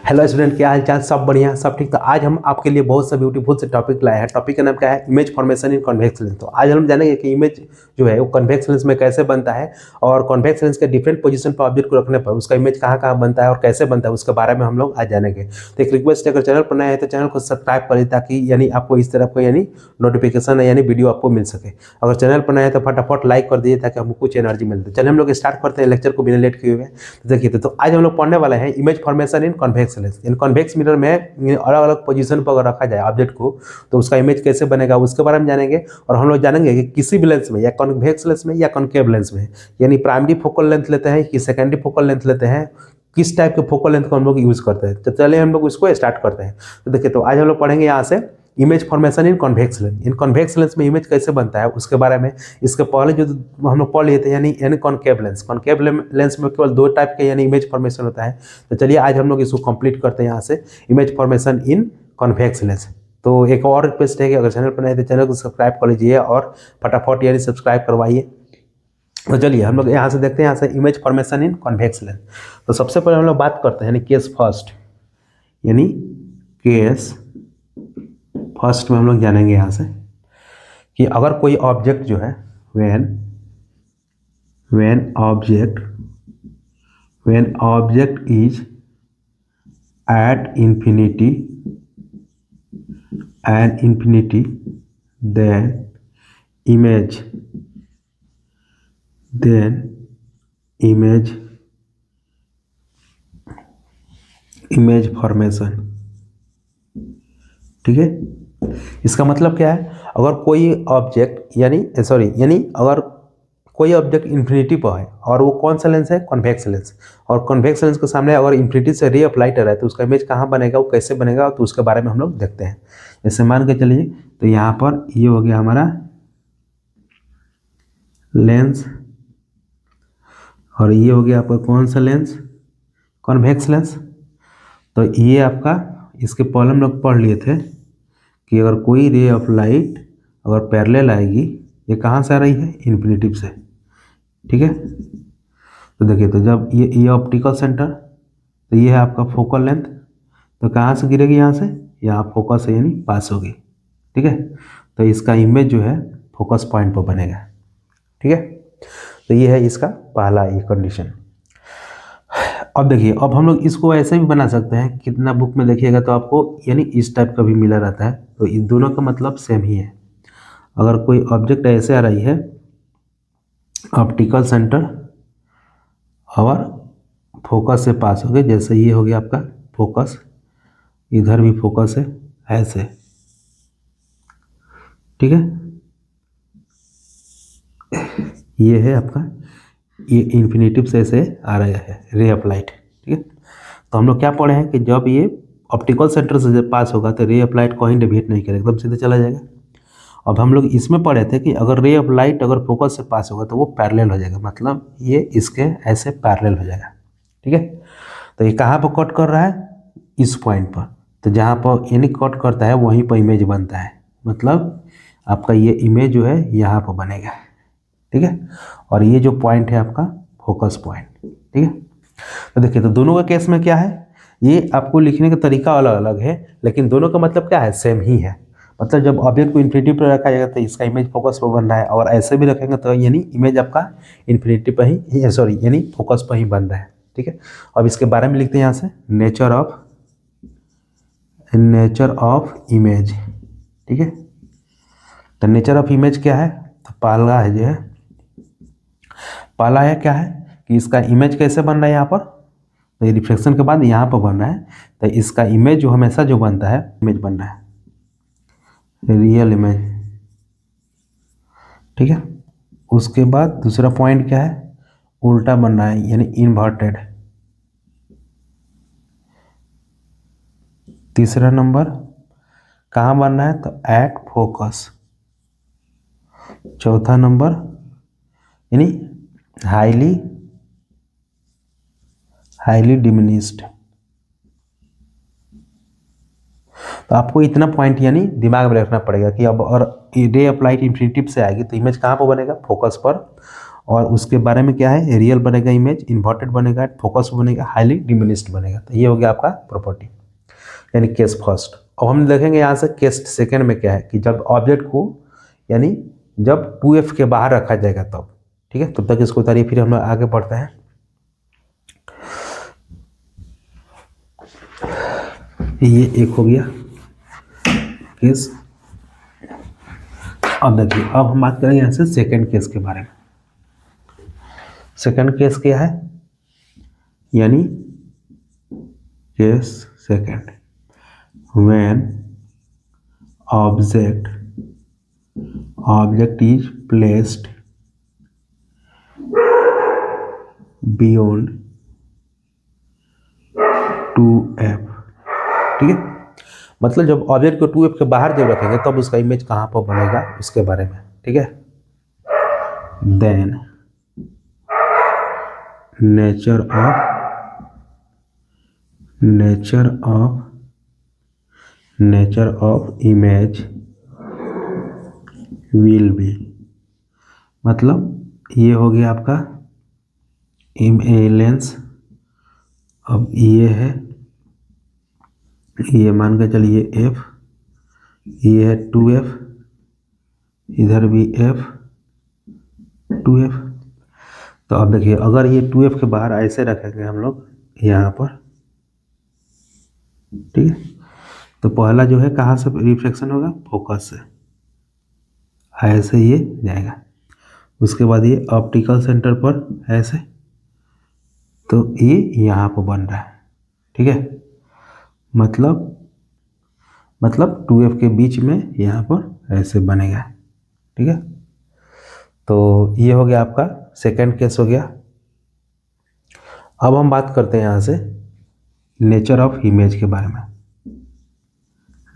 Hello student, क्या हाल चाल? सब बढ़िया, सब ठीक। तो आज हम आपके लिए बहुत सा ब्यूटीफुल से टॉपिक लाए हैं। टॉपिक का नाम क्या है? इमेज फॉर्मेशन इन कॉन्वेक्स लेंस। तो आज हम जानेंगे कि इमेज जो है वो कॉन्वेक्स लेंस में कैसे बनता है और कॉन्वेक्स लेंस के डिफरेंट पोजीशन पर ऑब्जेक्ट को रखने पर उसका इमेज कहाँ कहाँ बनता है और कैसे बनता है, उसके बारे में हम लोग आज जानेंगे। तो एक रिक्वेस्ट है, अगर चैनल पर नए हैं तो चैनल को सब्सक्राइब करें ताकि यानी आपको इस तरह का यानी नोटिफिकेशन यानी वीडियो आपको मिल सके। अगर चैनल पर नए हैं तो फटाफट लाइक कर दीजिए ताकि हमको कुछ एनर्जी मिलती है। चलिए हम लोग स्टार्ट करते हैं लेक्चर को बिना लेट किए हुए। तो देखिए, तो आज हम लोग पढ़ने वाले हैं इमेज फॉर्मेशन इन कॉन्वेक्स लेंस। इन कॉन्वेक्स मिरर में अलग अलग पोजीशन पर अगर रखा जाए ऑब्जेक्ट को तो उसका इमेज कैसे बनेगा उसके बारे में जानेंगे। और हम लोग जानेंगे कि किसी भी लेंस में, या कॉन्वेक्स लेंस में या कॉन्केव लेंस में, यानी प्राइमरी फोकल लेंथ लेते हैं कि सेकेंडरी फोकल लेंथ लेते हैं, किस टाइप के फोकल लेंथ को हम लोग यूज करते हैं। तो चलिए हम लोग इसको स्टार्ट करते हैं। तो देखिए, तो आज हम लोग पढ़ेंगे यहाँ से इमेज फॉर्मेशन इन कॉन्वेक्स लेंस। इन कॉन्वेक्स लेंस में इमेज कैसे बनता है उसके बारे में। इसके पहले जो हम लोग पढ़ लिए थे यानी कॉन्केव लेंस। कॉन्केव लेंस में केवल दो टाइप के यानी इमेज फॉर्मेशन होता है। तो चलिए आज हम लोग इसको कंप्लीट करते हैं यहाँ से, इमेज फॉर्मेशन इन कॉन्वेक्स लेंस। तो एक और रिक्वेस्ट है कि अगर चैनल पर नए तो चैनल को सब्सक्राइब कर लीजिए और फटाफट यानी सब्सक्राइब करवाइए। तो चलिए हम लोग यहाँ से देखते हैं यहाँ से इमेज फॉर्मेशन इन कॉन्वेक्स लेंस। तो सबसे पहले हम लोग बात करते हैं यानी केस फर्स्ट, यानी केस फर्स्ट में हम लोग जानेंगे यहाँ से कि अगर कोई ऑब्जेक्ट जो है when object is at infinity then image formation. ठीक है, इसका मतलब क्या है? अगर कोई ऑब्जेक्ट यानी अगर कोई ऑब्जेक्ट इन्फिनिटी पर है और वो कौन सा लेंस है? Convex lens. और कॉन्वेक्स लेंस के सामने अगर इन्फिनिटी से रे ऑफ लाइट आ रहा है तो उसका इमेज कहाँ बनेगा, वो कैसे बनेगा, तो उसके बारे में हम लोग देखते हैं। जैसे मान के चलिए, तो यहाँ पर ये हो गया हमारा लेंस और ये हो गया आपका कौन सा लेंस? Convex lens. तो ये आपका, इसके पहले हम लोग पढ़ लिए थे कि अगर कोई रे ऑफ लाइट अगर पैरेलल आएगी, ये कहाँ से आ रही है? इन्फिनिटी से। ठीक है, तो देखिए, तो जब ये ऑप्टिकल सेंटर, तो ये है आपका फोकल लेंथ, तो कहाँ से गिरेगी? यहाँ से, यहाँ फोकस से यानी पास होगी। ठीक है, तो इसका इमेज जो है फोकस पॉइंट पर बनेगा। ठीक है, तो ये है इसका पहला ये कंडीशन। अब देखिए, अब हम लोग इसको ऐसे भी बना सकते हैं। कितना बुक में देखिएगा तो आपको यानी इस टाइप का भी मिला रहता है। तो इन दोनों का मतलब सेम ही है। अगर कोई ऑब्जेक्ट ऐसे आ रही है ऑप्टिकल सेंटर और फोकस से पास हो गए, जैसे ये हो गया आपका फोकस, इधर भी फोकस है ऐसे। ठीक है, ये है आपका, ये इन्फिनिटिव से ऐसे आ रहा है रे ऑफ लाइट। ठीक है, तो हम लोग क्या पढ़े हैं कि जब ये ऑप्टिकल सेंटर से जब पास होगा तो रे ऑफ लाइट कहीं डेविएट नहीं करेगा, एकदम सीधे चला जाएगा। अब हम लोग इसमें पढ़े थे कि अगर रे ऑफ लाइट अगर फोकस से पास होगा तो वो पैरेलल हो जाएगा, मतलब ये इसके ऐसे पैरेलल हो जाएगा। ठीक है, तो ये कहाँ पर कट कर रहा है? इस पॉइंट पर। तो जहाँ पर यानी कट करता है वहीं पर इमेज बनता है, मतलब आपका ये इमेज जो है यहाँ पर बनेगा। ठीक है, और ये जो पॉइंट है आपका फोकस पॉइंट। ठीक है, तो देखिए, तो दोनों का केस में क्या है, ये आपको लिखने का तरीका अलग अलग है लेकिन दोनों का मतलब क्या है? सेम ही है। मतलब जब ऑब्जेक्ट को इन्फिनिटी पर रखा जाएगा तो इसका इमेज फोकस पर बन रहा है, और ऐसे भी रखेंगे तो यानी इमेज आपका इन्फिनिटी पर ही यानी फोकस पर ही बन रहा है। ठीक है, अब इसके बारे में लिखते हैं यहाँ से, नेचर ऑफ इमेज। ठीक है, तो नेचर ऑफ इमेज क्या है? तो पहला है जो है, पहला है क्या है कि इसका इमेज कैसे बन रहा है यहाँ पर? तो ये रिफ्लेक्शन के बाद यहाँ पर बन रहा है, तो इसका इमेज जो हमेशा जो बनता है इमेज बन रहा है रियल इमेज। ठीक है, उसके बाद दूसरा पॉइंट क्या है? उल्टा बन रहा है यानी इन्वर्टेड। तीसरा नंबर कहाँ बन रहा है? तो एट फोकस। चौथा नंबर यानी हाईली डिमिनिश्ड। तो आपको इतना पॉइंट यानी दिमाग में रखना पड़ेगा कि अब और रे ऑफ लाइट इन्फिनिटी से आएगी तो इमेज कहाँ पर बनेगा? फोकस पर। और उसके बारे में क्या है, रियल बनेगा इमेज, इन्वर्टेड बनेगा, फोकस बनेगा, हाईली डिमिनिश्ड बनेगा। तो ये हो गया आपका प्रॉपर्टी यानी केस फर्स्ट। अब हम देखेंगे यहाँ से केस सेकेंड में क्या है कि जब ऑब्जेक्ट को यानी जब 2f के बाहर रखा जाएगा तब। ठीक है, तब तक इसको उतारिए, फिर हम आगे बढ़ते हैं। ये एक हो गया केस। अब देखिए, अब हम बात करेंगे यहाँ से सेकेंड केस के बारे में। सेकेंड केस क्या है, यानी case second, when object is placed beyond 2f। ठीक है, मतलब जब ऑब्जेक्ट को 2f के बाहर जब रखेंगे तब उसका इमेज कहाँ पर बनेगा उसके बारे में। ठीक है, then nature of image will be, मतलब ये हो गया आपका लेंस। अब ये है, ये मान के चलिए f, ये है 2f, इधर भी f 2f। तो अब देखिए, अगर ये 2f के बाहर ऐसे रखेंगे हम लोग यहाँ पर, ठीक है, तो पहला जो है कहाँ से रिफ्लेक्शन होगा, फोकस से, ऐसे ये जाएगा। उसके बाद ये ऑप्टिकल सेंटर पर ऐसे, तो ये यहाँ पर बन रहा है। ठीक है, मतलब 2f के बीच में यहाँ पर ऐसे बनेगा। ठीक है, तो ये हो गया आपका सेकेंड केस हो गया। अब हम बात करते हैं यहाँ से नेचर ऑफ इमेज के बारे में।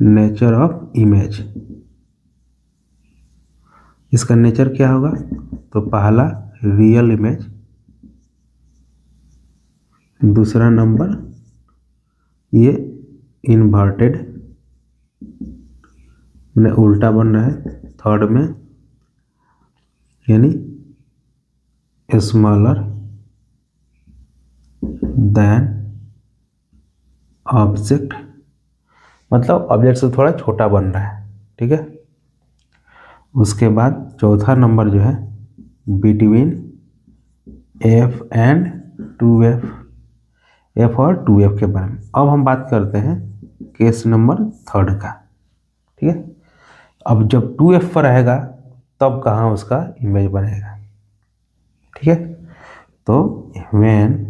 नेचर ऑफ इमेज, इसका नेचर क्या होगा, तो पहला रियल इमेज, दूसरा नंबर ये इन्वर्टेड, मैंने उल्टा बन रहा है, थर्ड में यानी स्मॉलर देन ऑब्जेक्ट, मतलब ऑब्जेक्ट से थोड़ा छोटा बन रहा है। ठीक है, उसके बाद चौथा नंबर जो है between f and 2f, f और 2f के बारे में। अब हम बात करते हैं केस नंबर थर्ड का। ठीक है, अब जब 2f पर रहेगा तब कहाँ उसका इमेज बनेगा। ठीक है, तो when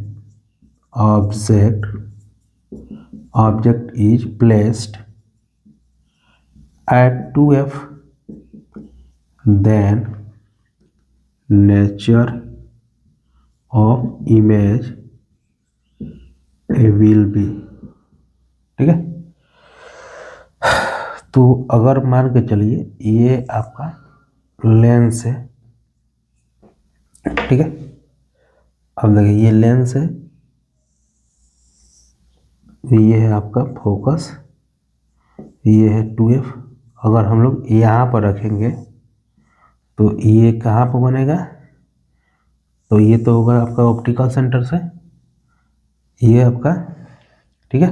object is placed at 2f, then nature of image will be. ठीक है, तो अगर मान के चलिए ये आपका लेंस है। ठीक है, अब देखिए ये लेंस है, ये है आपका फोकस, ये है 2f। अगर हम लोग यहाँ पर रखेंगे तो ये कहाँ पर बनेगा, तो ये तो होगा आपका ऑप्टिकल सेंटर से, ये आपका। ठीक है,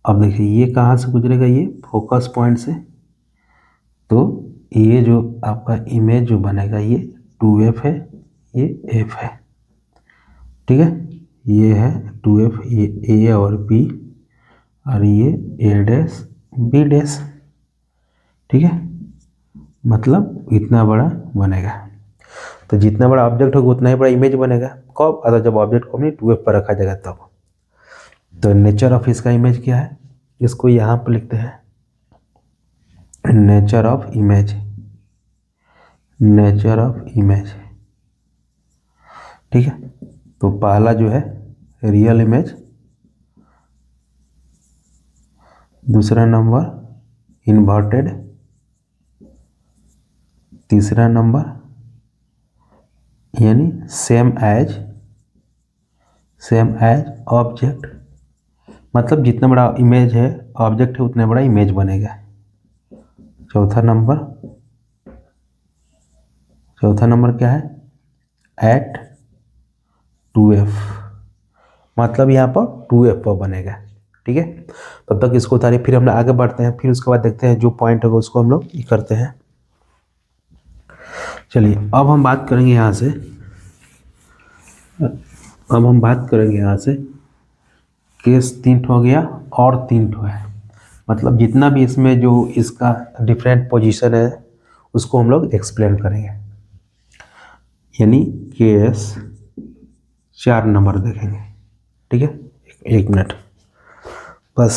अब देखिए ये कहाँ से गुजरेगा, ये फोकस पॉइंट से, तो ये जो आपका इमेज जो बनेगा ये 2f है, ये f है। ठीक है, ये है 2f, ये a और b, और ये a डैश b डैश। ठीक है, मतलब इतना बड़ा बनेगा। तो जितना बड़ा ऑब्जेक्ट होगा उतना ही बड़ा इमेज बनेगा। कब, अगर जब ऑब्जेक्ट को अपनी 2f पर रखा जाएगा तब। तो नेचर ऑफ इसका इमेज क्या है, इसको यहाँ पर लिखते हैं नेचर ऑफ इमेज। ठीक है, तो पहला जो है रियल इमेज, दूसरा नंबर इन्वर्टेड, तीसरा नंबर यानी सेम एज ऑब्जेक्ट, मतलब जितना बड़ा इमेज है ऑब्जेक्ट है उतना बड़ा इमेज बनेगा। चौथा नंबर क्या है, एट 2f, मतलब यहाँ पर 2f पर बनेगा। ठीक है, तब तक इसको उतारिए, फिर हम लोग आगे बढ़ते हैं, फिर उसके बाद देखते हैं जो पॉइंट होगा उसको हम लोग ये करते हैं। चलिए अब हम बात करेंगे यहाँ से, केस 3 हो गया और 3 है, मतलब जितना भी इसमें जो इसका डिफरेंट पोजीशन है उसको हम लोग एक्सप्लेन करेंगे। यानी केस 4 नंबर देखेंगे। ठीक है, एक मिनट बस।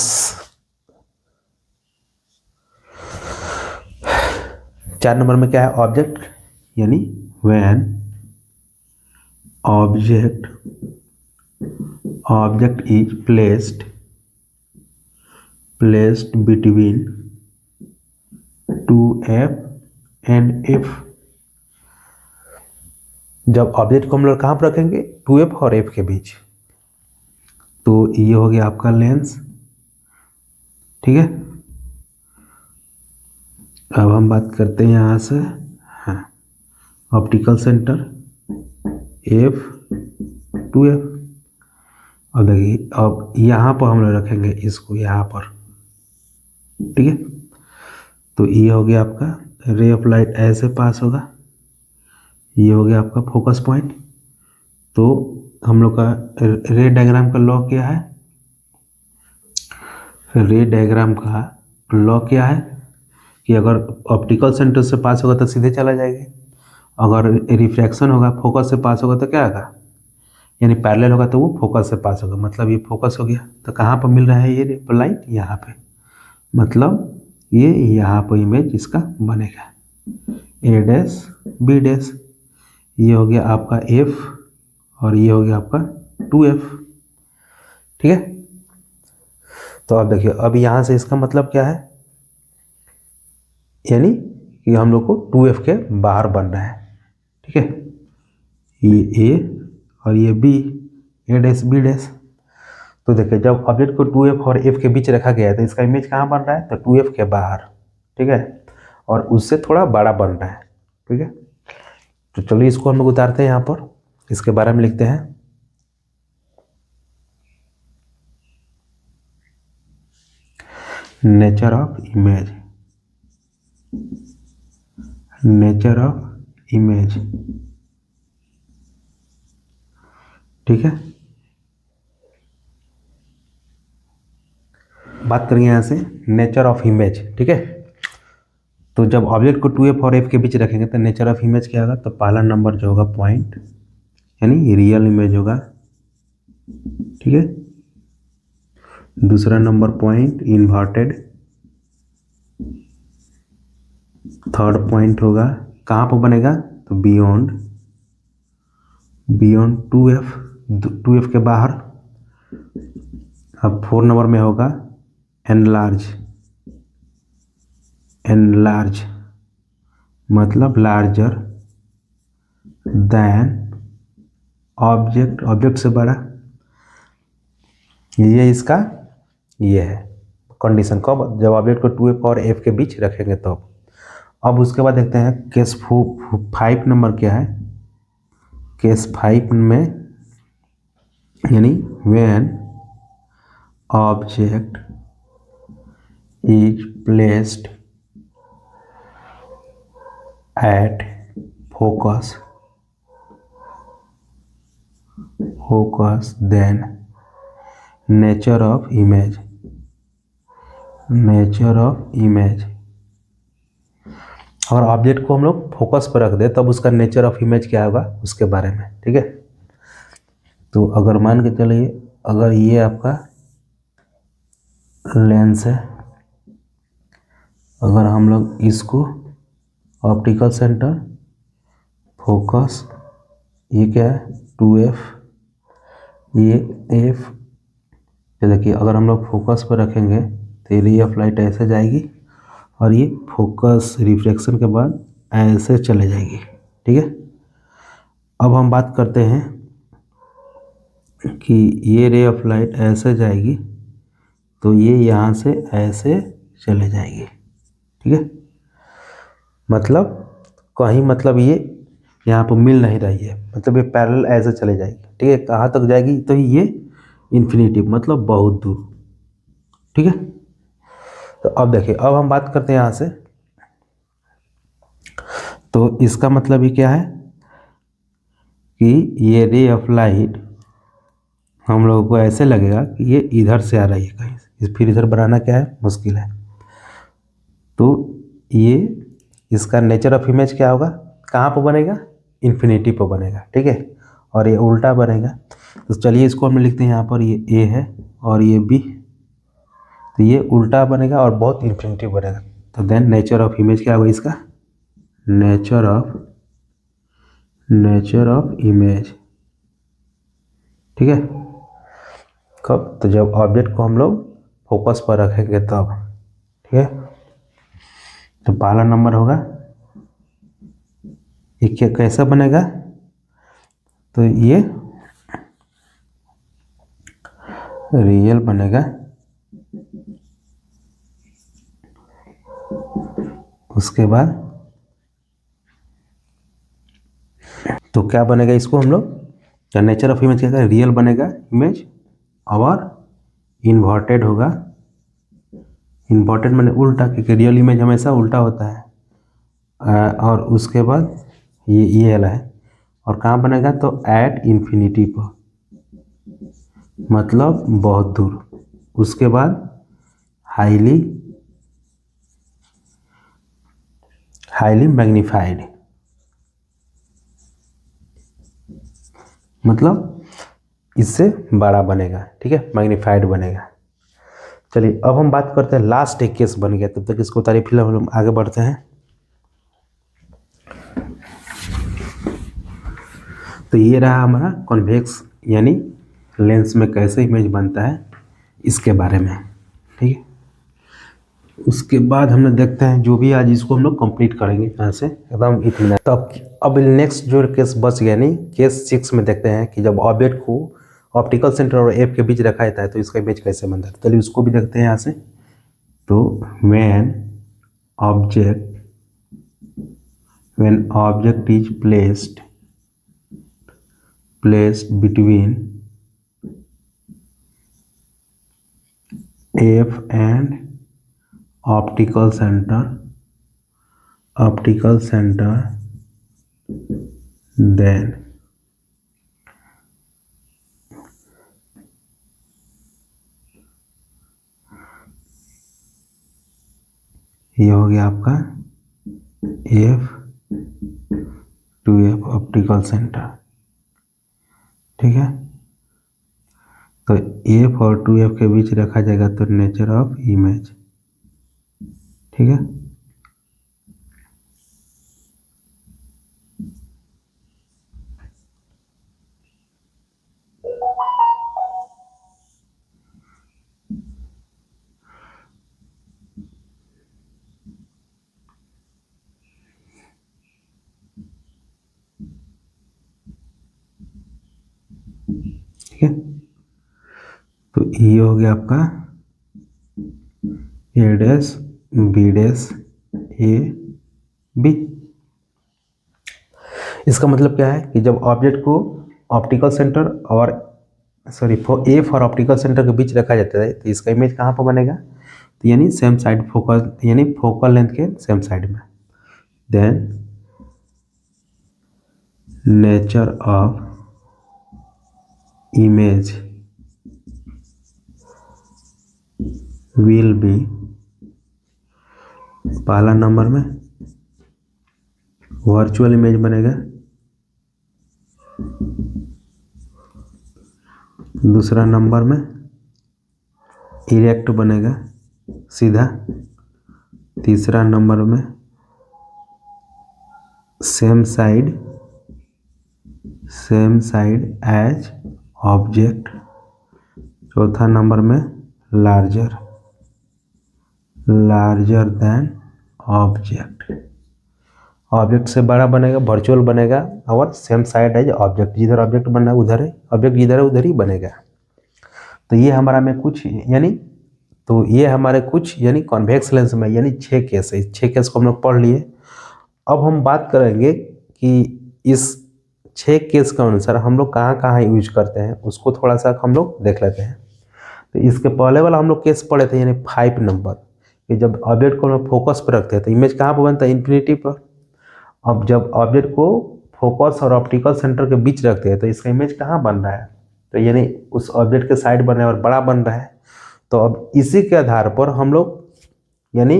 4 नंबर में क्या है, ऑब्जेक्ट, यानी when object is placed between 2f and f। जब ऑब्जेक्ट को हम लोग कहाँ पर रखेंगे, 2f और f के बीच, तो ये हो गया आपका लेंस। ठीक है, अब हम बात करते हैं यहाँ से, हाँ, ऑप्टिकल सेंटर f 2f। अब देखिए, अब यहाँ पर हम लोग रखेंगे इसको यहाँ पर। ठीक है, तो ये हो गया आपका रे ऑफ लाइट ऐसे पास होगा, ये हो गया आपका फोकस पॉइंट। तो हम लोग का रे डायग्राम का लॉ क्या है, रे डायग्राम का लॉ क्या है कि अगर ऑप्टिकल सेंटर से पास होगा तो सीधे चला जाएगा, अगर रिफ्रैक्शन होगा फोकस से पास होगा तो क्या होगा, यानी पैरेलल होगा तो वो फोकस से पास होगा, मतलब ये फोकस हो गया। तो कहाँ पर मिल रहा है ये रे लाइट, यहाँ पे, मतलब ये यहाँ पर इमेज इसका बनेगा ए डैश बी डैश। ये हो गया आपका f और ये हो गया आपका 2f। ठीक है, तो अब देखिए, अब यहाँ से इसका मतलब क्या है, यानी कि हम लोग को 2f के बाहर बन रहा है। ठीक है, ये a और ये b, a dash b dash. तो देखिए, जब ऑब्जेक्ट को 2f और f के बीच रखा गया है तो इसका इमेज कहाँ बन रहा है, तो 2f के बाहर। ठीक है, और उससे थोड़ा बड़ा बन रहा है। ठीक है, तो चलिए इसको हम लोग उतारते हैं यहाँ पर, इसके बारे में लिखते हैं। Nature of image. ठीक है, बात करेंगे यहाँ से नेचर ऑफ इमेज। ठीक है, तो जब ऑब्जेक्ट को 2f और f के बीच रखेंगे तो नेचर ऑफ इमेज क्या होगा, तो पहला नंबर जो होगा पॉइंट, यानी रियल इमेज होगा। ठीक है, दूसरा number point inverted, third point होगा कहाँ पर बनेगा, तो बियॉन्ड 2f के बाहर। अब 4 नंबर में होगा एनलार्ज, मतलब लार्जर दैन ऑब्जेक्ट से बड़ा। ये इसका ये है कंडीशन, कब, जब ऑब्जेक्ट को 2f और f के बीच रखेंगे तो। अब उसके बाद देखते हैं केस 5 नंबर क्या है। केस 5 में यानी when object is placed at focus then nature of image. और ऑब्जेक्ट को हम लोग फोकस पर रख दे तब उसका नेचर ऑफ इमेज क्या होगा उसके बारे में। ठीक है, तो अगर मान के चलिए, अगर ये आपका लेंस है, अगर हम लोग इसको ऑप्टिकल सेंटर फोकस, ये क्या है 2f, ये f, तो देखिए अगर हम लोग फोकस पर रखेंगे तो रे ऑफ लाइट ऐसे जाएगी और ये फोकस रिफ्लेक्शन के बाद ऐसे चले जाएगी। ठीक है, अब हम बात करते हैं कि ये रे ऑफ लाइट ऐसे जाएगी तो ये यहाँ से ऐसे चले जाएगी। ठीक है, मतलब कहीं, मतलब ये यहाँ पर मिल नहीं रही है, मतलब ये पैरेलल ऐसे चले जाएगी। ठीक है, कहाँ तक जाएगी? तो ये इन्फिनिटी, मतलब बहुत दूर। ठीक है, तो अब देखिए, अब हम बात करते हैं यहाँ से। तो इसका मतलब ये क्या है कि ये रे ऑफ लाइट हम लोगों को ऐसे लगेगा कि ये इधर से आ रही है कहीं से, फिर इधर बनाना क्या है, मुश्किल है। तो ये इसका नेचर ऑफ इमेज क्या होगा, कहाँ पर बनेगा? इन्फिनिटी पर बनेगा। ठीक है, और ये उल्टा बनेगा। तो चलिए इसको हम लिखते हैं यहाँ पर, ये ए है और ये बी, तो ये उल्टा बनेगा और बहुत इन्फिनिटी बनेगा। तो देन नेचर ऑफ इमेज क्या होगा इसका? Nature of image. ठीक है, कब? तो जब ऑब्जेक्ट को हम लोग फोकस पर रखेंगे तब। ठीक है, तो पहला नंबर होगा ये क्या, कैसा बनेगा? तो ये रियल बनेगा। उसके बाद तो क्या बनेगा इसको हम लोग, क्या नेचर ऑफ इमेज क्या है? रियल बनेगा इमेज, और इन्वर्टेड होगा। इन्वर्टेड माने उल्टा, क्योंकि रियल इमेज हमेशा उल्टा होता है। और उसके बाद ये वाला है, और कहाँ बनेगा? तो एट इन्फिनिटी पर, मतलब बहुत दूर। उसके बाद हाईली मैग्नीफाइड, मतलब इससे बड़ा बनेगा। ठीक है, मैग्नीफाइड बनेगा। चलिए अब हम बात करते हैं, लास्ट एक केस बन गया, तब तक इसको तारीफ फिलहाल हम आगे बढ़ते हैं। तो ये रहा हमारा कॉन्वेक्स, यानी लेंस में कैसे इमेज बनता है इसके बारे में। ठीक है, उसके बाद हमने देखते हैं जो भी आज इसको हम लोग कंप्लीट करेंगे यहाँ से एकदम इतना। तो अब नेक्स्ट जो केस बच गया, नहीं केस 6 में देखते हैं कि जब ऑब्जेक्ट को ऑप्टिकल सेंटर और एफ के बीच रखा जाता है तो इसका इमेज कैसे बनता है। चलिए उसको भी देखते हैं यहाँ से। तो when object is placed between F and optical center, then ये हो गया आपका F to F optical centre. ठीक है, तो F और 2F के बीच रखा जाएगा तो नेचर ऑफ इमेज। ठीक है, ठीक है, तो ये हो गया आपका A dash B dash A B. इसका मतलब क्या है कि जब ऑब्जेक्ट को ऑप्टिकल सेंटर और एफ और ऑप्टिकल सेंटर के बीच रखा जाता है तो इसका इमेज कहाँ पर बनेगा? तो यानी सेम साइड फोकस, यानी फोकल लेंथ के सेम साइड में। Then nature of image will be, पहला नंबर में वर्चुअल इमेज बनेगा, दूसरा नंबर में इरेक्ट बनेगा सीधा, तीसरा नंबर में सेम साइड एज ऑब्जेक्ट, चौथा नंबर में लार्जर देन ऑब्जेक्ट से बड़ा बनेगा, वर्चुअल बनेगा, और सेम साइड एज ऑब्जेक्ट, जिधर ऑब्जेक्ट बनना है उधर है, ऑब्जेक्ट जिधर है उधर ही बनेगा। तो ये हमारा में कुछ यानी कॉन्वेक्स लेंस में यानी 6 केस है। 6 केस को हम लोग पढ़ लिए। अब हम बात करेंगे कि इस 6 केस के अनुसार हम लोग कहाँ कहाँ यूज करते हैं उसको थोड़ा सा हम लोग देख लेते हैं। तो इसके पहले वाला हम लोग केस पढ़े थे, यानी 5 नंबर, कि जब ऑब्जेक्ट को हम फोकस पर रखते हैं तो इमेज कहाँ पर बनता है, इन्फिनिटी पर। अब जब ऑब्जेक्ट को फोकस और ऑप्टिकल सेंटर के बीच रखते हैं तो इसका इमेज कहाँ बन रहा है, तो यानी उस ऑब्जेक्ट के साइड बन रहा है और बड़ा बन रहा है। तो अब इसी के आधार पर हम लोग यानी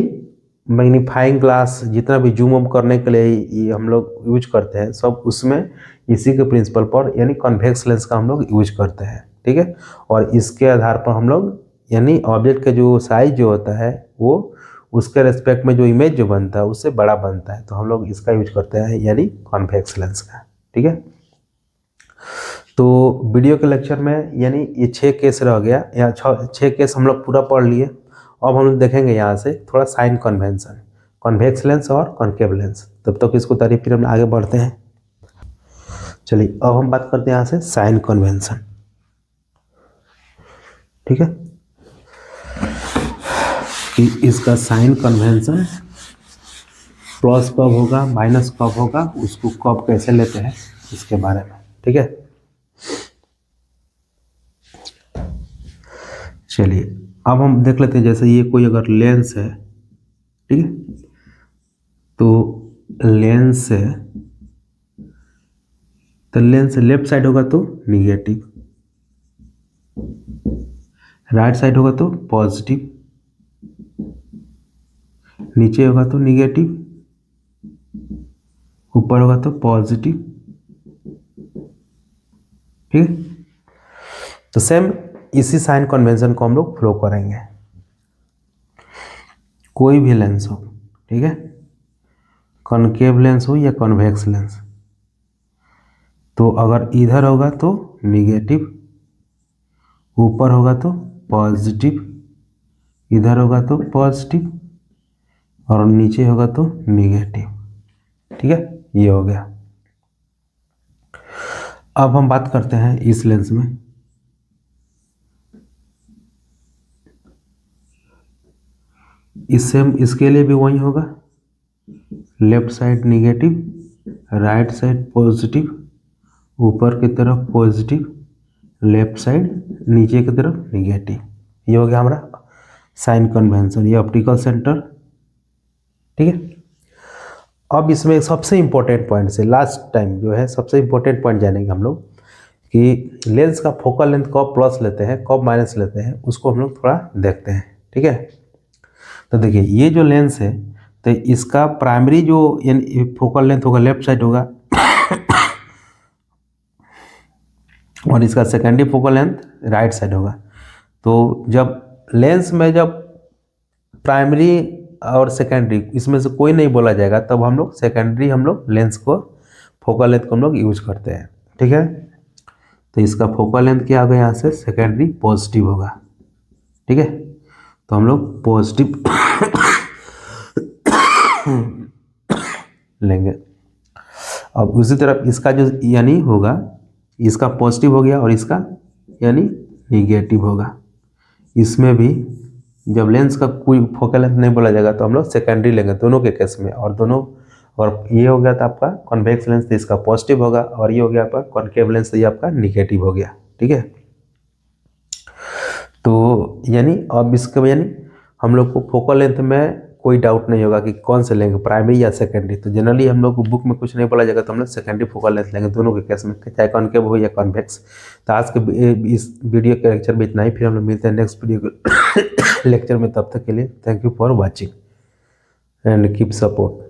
मैग्नीफाइंग ग्लास जितना भी जूम उम करने के लिए ये हम लोग यूज करते हैं, सब उसमें इसी के प्रिंसिपल पर यानी कॉन्वेक्स लेंस का हम लोग यूज करते हैं। ठीक है, और इसके आधार पर हम लोग यानी ऑब्जेक्ट का जो साइज जो होता है वो उसके रेस्पेक्ट में जो इमेज जो बनता है उससे बड़ा बनता है, तो हम लोग इसका यूज करते हैं यानी कॉन्वेक्स लेंस का। ठीक है, तो वीडियो के लेक्चर में यानी ये 6 केस रह गया, या 6 केस हम लोग पूरा पढ़ लिए। अब हम लोग देखेंगे यहाँ से थोड़ा साइन कन्वेंशन, कॉन्वेक्स लेंस और कॉन्केव लेंस। तब तक इसको तारीफ, फिर हम आगे बढ़ते हैं। चलिए अब हम बात करते हैं यहाँ से साइन कन्वेंशन। ठीक है, कि इसका साइन कन्वेंशन प्लस कब होगा माइनस कब होगा, उसको कब कैसे लेते हैं इसके बारे में। ठीक है, चलिए अब हम देख लेते हैं। जैसे ये कोई अगर लेंस है, ठीक है, तो लेंस है, तो लेंस लेफ्ट साइड होगा तो निगेटिव, राइट साइड होगा तो पॉजिटिव, नीचे होगा तो निगेटिव, ऊपर होगा तो पॉजिटिव। ठीक है, तो सेम इसी साइन कन्वेंशन को हम लोग फ्लो करेंगे। कोई भी लेंस हो, ठीक है, कॉनकेव लेंस हो या कॉन्वेक्स लेंस, तो अगर इधर होगा तो निगेटिव, ऊपर होगा तो पॉजिटिव, इधर होगा तो पॉजिटिव और नीचे होगा तो निगेटिव। ठीक है, ये हो गया। अब हम बात करते हैं इस लेंस में। इसके लिए भी वही होगा, left side negative, right side positive, ऊपर की तरफ पॉजिटिव, लेफ्ट साइड नीचे की तरफ निगेटिव। ये हो गया हमारा साइन कन्वेंशन, ये ऑप्टिकल सेंटर। ठीक है, अब इसमें सबसे इम्पोर्टेंट पॉइंट से लास्ट टाइम जो है सबसे इम्पोर्टेंट पॉइंट जानेंगे हम लोग, कि लेंस का फोकल लेंथ कब प्लस लेते हैं कब माइनस लेते हैं, उसको हम लोग थोड़ा देखते हैं। ठीक है, तो देखिए ये जो लेंस है तो इसका प्राइमरी जो यानी फोकल लेंथ होगा लेफ्ट साइड होगा और इसका secondary focal length right side होगा। तो जब लेंस में जब प्राइमरी और सेकेंडरी इसमें से कोई नहीं बोला जाएगा तब हम लोग सेकेंडरी हम लोग लेंस को फोकल लेंथ को हम लोग यूज करते हैं। ठीक है, तो इसका फोकल लेंथ क्या होगा, यहाँ से सेकेंडरी पॉजिटिव होगा। ठीक है, तो हम लोग पॉजिटिव लेंगे। अब उसी तरफ इसका जो यानी होगा, इसका पॉजिटिव हो गया और इसका यानी निगेटिव होगा। इसमें भी जब लेंस का कोई फोकल लेंथ नहीं बोला जाएगा तो हम लोग सेकेंडरी लेंगे दोनों के केस में, और दोनों, और ये हो गया था आपका कॉन्वेक्स लेंस तो इसका पॉजिटिव होगा, और ये हो गया आपका कॉन्केव लेंस तो ये आपका निगेटिव हो गया। ठीक है, तो यानी अब इसके यानी हम लोग को फोकल लेंथ में कोई डाउट नहीं होगा कि कौन से लेंगे प्राइमरी या सेकेंडरी। तो जनरली हम लोग को बुक में कुछ नहीं बोला जाएगा तो हम लोग सेकेंडरी फोकल लेंथ लेंगे दोनों के केस में, चाहे कॉन्केव हो या कॉन्वेक्स। तो आज के इस वीडियो के लेक्चर में इतना ही, फिर हम लोग मिलते हैं नेक्स्ट वीडियो लेक्चर में। तब तक के लिए thank you for watching and keep support.